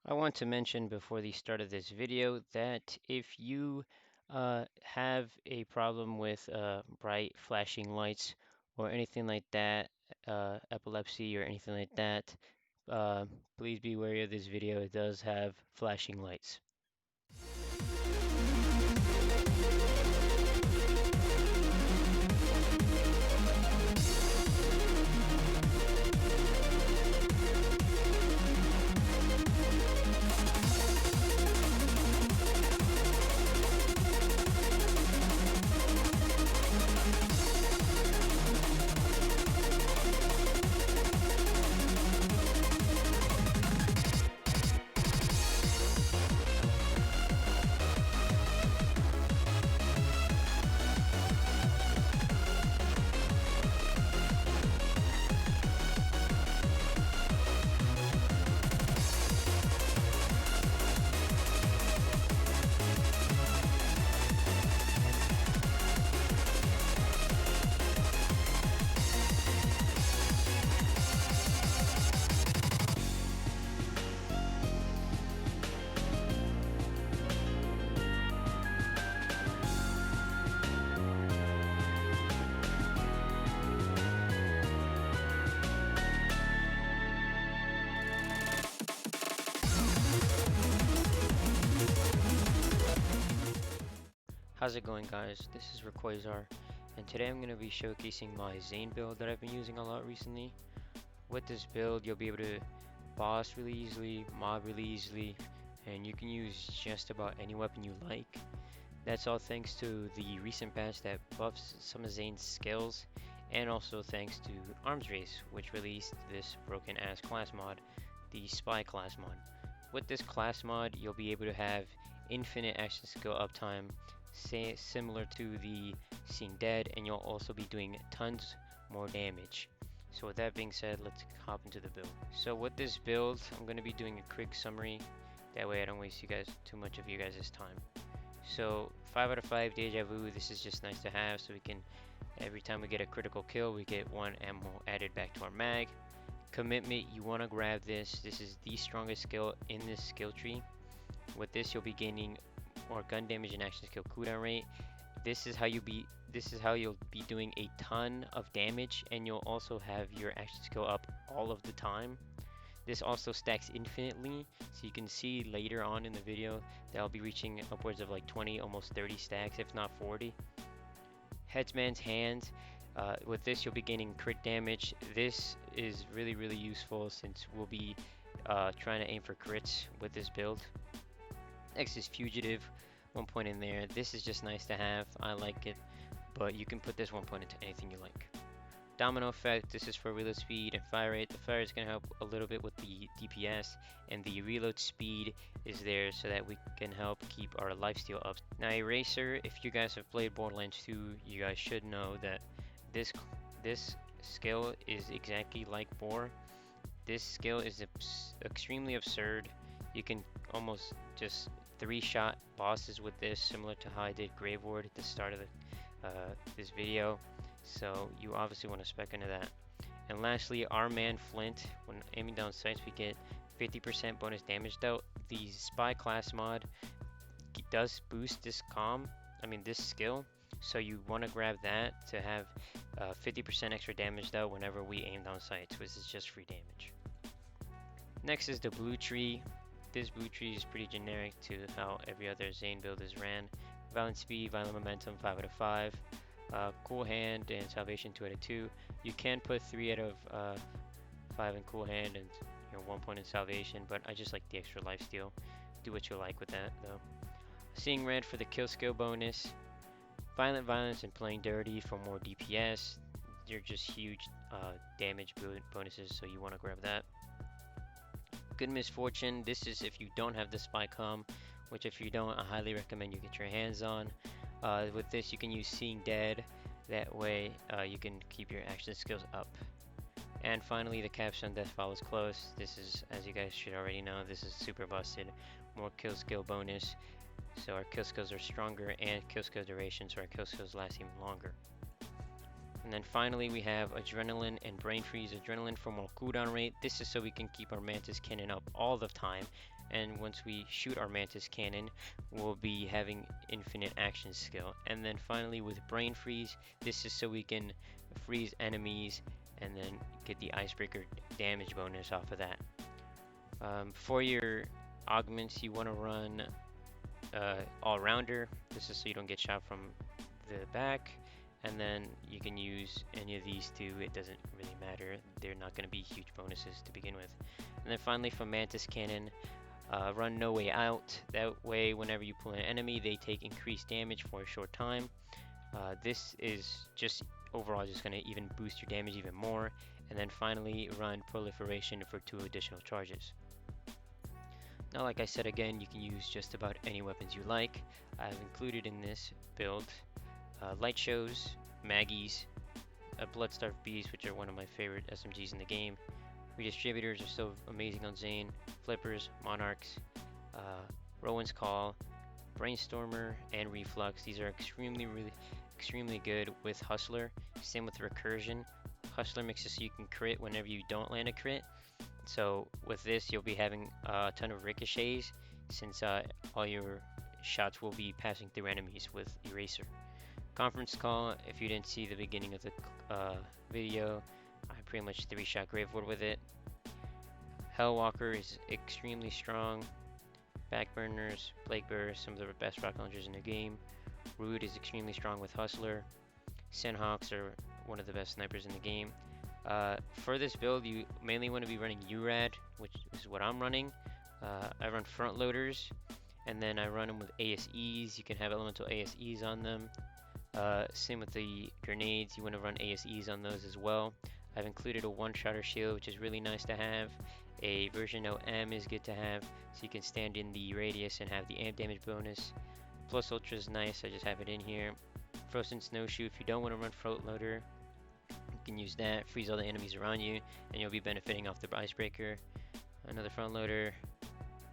I want to mention before the start of this video that if you have a problem with bright flashing lights or anything like that, epilepsy or anything like that, uh, please be wary of this video. It does have flashing lights. How's it going, guys? This is Rayquaza, and today I'm going to be showcasing my Zane build that I've been using a lot recently. With this build, you'll be able to boss really easily, mob really easily, and you can use just about any weapon you like. That's all thanks to the recent patch that buffs some of Zane's skills, and also thanks to Arms Race, which released this broken ass class mod, the Spy class mod. With this class mod, you'll be able to have infinite action skill uptime, similar to the Seeing, and you'll also be doing tons more damage. So with that being said, let's hop into the build. So with this build, I'm going to be doing a quick summary. That way I don't waste too much of you guys' time. So 5 out of 5 deja vu, this is just nice to have so we can, every time we get a critical kill, we get 1 ammo added back to our mag. Commitment, you want to grab this. This is the strongest skill in this skill tree. With this, you'll be gaining more gun damage and action skill cooldown rate. This is how you'll be doing a ton of damage, and you'll also have your action skill up all of the time. This also stacks infinitely, so you can see later on in the video that I'll be reaching upwards of like 20, almost 30 stacks, if not 40. Headsman's Hand. With this, you'll be gaining crit damage. This is really useful since we'll be trying to aim for crits with this build. Next is Fugitive, 1 point in there. This is just nice to have. I like it, but you can put this 1 point into anything you like. Domino Effect, this is for reload speed and fire rate. The fire is going to help a little bit with the DPS, and the reload speed is there so that we can help keep our lifesteal up. Now Eraser, if you guys have played Borderlands 2, you guys should know that this skill is exactly like Bore. This skill is extremely absurd. You can almost just 3-shot bosses with this, similar to how I did Grave Ward at the start of this video. So you obviously want to spec into that. And lastly, our man Flint. When aiming down sights, we get 50% bonus damage dealt. The Spy class mod does boost this this skill. So you want to grab that to have 50% extra damage dealt whenever we aim down sights, which is just free damage. Next is the blue tree. This blue tree is pretty generic to how every other Zane build is ran. Violent speed, violent momentum, 5 out of 5. Cool hand and salvation, 2 out of 2. You can put 3 out of 5 in cool hand and 1 point in salvation, but I just like the extra lifesteal. Do what you like with that though. Seeing red for the kill skill bonus. Violent violence and playing dirty for more DPS. They're just huge damage bonuses, so you want to grab that. Good Misfortune, this is if you don't have the Spy which if you don't, I highly recommend you get your hands on. With this, you can use Seeing Dead. That way, you can keep your action skills up. And finally, the Capstone Death Follows Close. This is, as you guys should already know, this is super busted. More kill skill bonus. So our kill skills are stronger, and kill skill duration, so our kill skills last even longer. And then finally, we have Adrenaline and Brain Freeze. Adrenaline for more cooldown rate. This is so we can keep our Mantis Cannon up all the time. and once we shoot our Mantis Cannon, we'll be having infinite action skill. And then finally with Brain Freeze, this is so we can freeze enemies and then get the Icebreaker damage bonus off of that. For your augments, you want to run All-Rounder. This is so you don't get shot from the back. And then you can use any of these two, it doesn't really matter. They're not going to be huge bonuses to begin with. And then finally for Mantis Cannon, run No Way Out. That way whenever you pull an enemy, they take increased damage for a short time. This is just overall just going to even boost your damage even more. And then finally run Proliferation for 2 additional charges. Now like I said again, you can use just about any weapons you like. I've included in this build Light Shows, Maggies, Blood-Starved Bees, which are one of my favorite SMGs in the game. Redistributors are so amazing on Zane, Flippers, Monarchs, Rowan's Call, Brainstormer, and Reflux. These are extremely good with Hustler. Same with Recursion. Hustler makes it so you can crit whenever you don't land a crit. So with this, you'll be having a ton of ricochets since all your shots will be passing through enemies with Eraser. Conference Call, if you didn't see the beginning of the video, I pretty much 3-shot Graveward with it. Hellwalker is extremely strong. Backburners, Blake Burr, some of the best rocket launchers in the game. Rude is extremely strong with Hustler. Senhawks are one of the best snipers in the game. For this build, you mainly want to be running URAD, which is what I'm running. I run front loaders, and then I run them with ASEs. You can have elemental ASEs on them. Same with the grenades, you want to run ASEs on those as well. I've included a one-shotter shield, which is really nice to have. A version OM is good to have, so you can stand in the radius and have the amp damage bonus. Plus Ultra is nice, I just have it in here. Frozen Snowshoe, if you don't want to run front loader, you can use that, freeze all the enemies around you, and you'll be benefiting off the Icebreaker. Another front loader,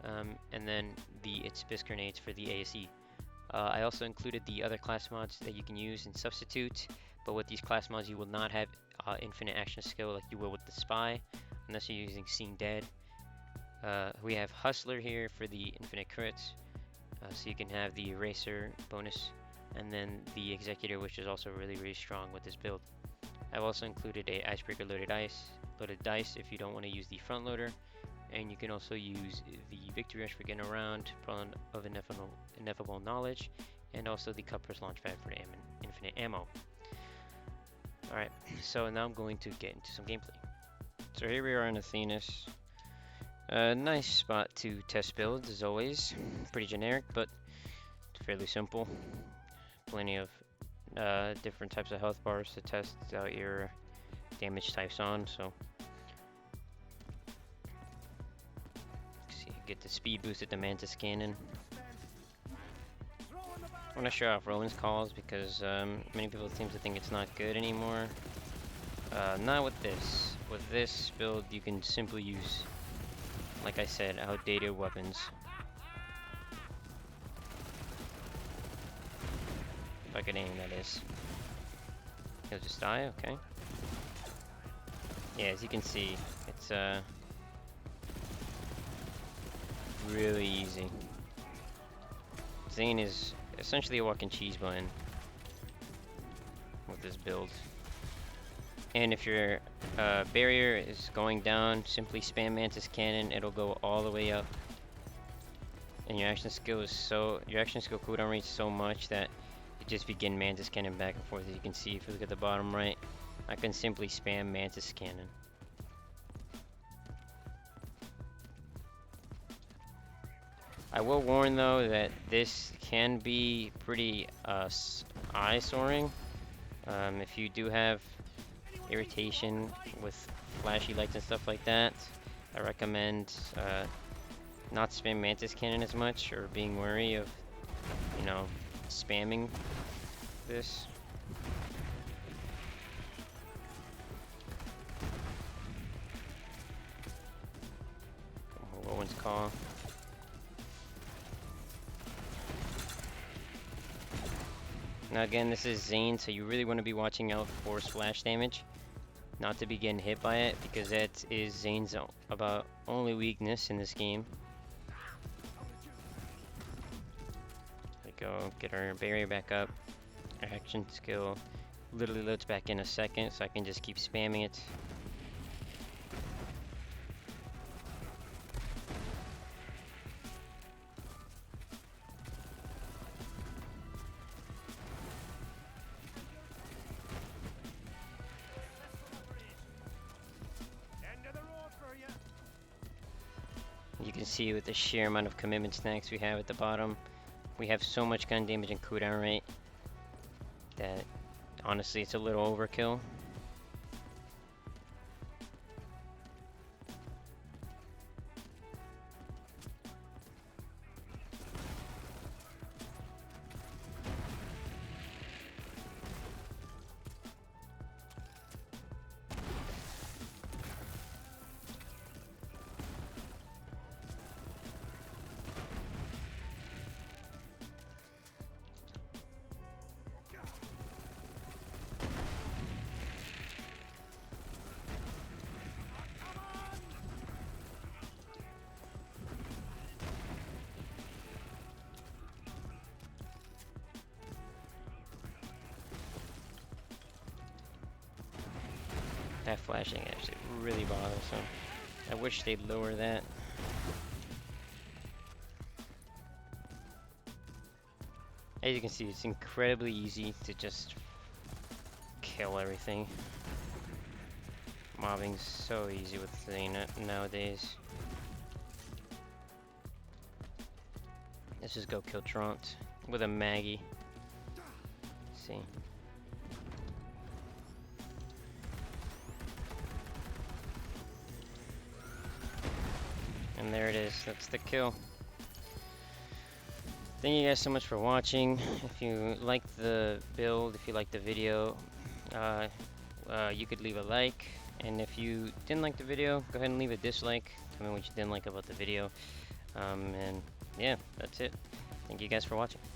and then the It's grenades for the ASE. I also included the other class mods that you can use and substitute, but with these class mods you will not have infinite action skill like you will with the Spy, unless you're using Seeing Dead. We have Hustler here for the infinite crits, so you can have the Eraser bonus, and then the Executor, which is also really strong with this build. I've also included a Icebreaker loaded dice if you don't want to use the front loader. And you can also use the Victory Rush for getting around, Prawn of Ineffable Knowledge, and also the Cupper's Launchpad for infinite ammo. Alright, so now I'm going to get into some gameplay. So here we are in Athenas. Nice spot to test builds as always. Pretty generic, but fairly simple. Plenty of different types of health bars to test out your damage types on, so get the speed boost at the Mantis Cannon. I want to show off Rowan's Calls because many people seem to think it's not good anymore. Not with this. With this build, you can simply use, like I said, outdated weapons. If I can aim, that is. He'll just die, okay. Yeah, as you can see, it's really easy. Zane is essentially a walking cheese button with this build. And if your barrier is going down, simply spam Mantis Cannon, it'll go all the way up. And your action skill cooldown rate so much that you just begin Mantis Cannon back and forth. As you can see, if you look at the bottom right, I can simply spam Mantis Cannon. I will warn though that this can be pretty eye-soring. If you do have irritation with flashy lights and stuff like that, I recommend not spam Mantis Cannon as much, or being wary of, you know, spamming this. Rowan's Call. Now again, this is Zane, so you really want to be watching out for splash damage. Not to be getting hit by it, because that is Zane's about only weakness in this game. we go. Get our barrier back up. Our action skill literally loads back in a second, so I can just keep spamming it. You can see with the sheer amount of commitment snacks we have at the bottom, we have so much gun damage and cooldown rate that honestly it's a little overkill. That flashing actually really bothersome. I wish they'd lower that. As you can see, it's incredibly easy to just kill everything. Mobbing's so easy with Zane nowadays. Let's just go kill Traunt with a Maggie. Let's see. And there it is. That's the kill. Thank you guys so much for watching. If you liked the build, if you liked the video, you could leave a like. And if you didn't like the video, go ahead and leave a dislike. Tell me what you didn't like about the video. And yeah, that's it. Thank you guys for watching.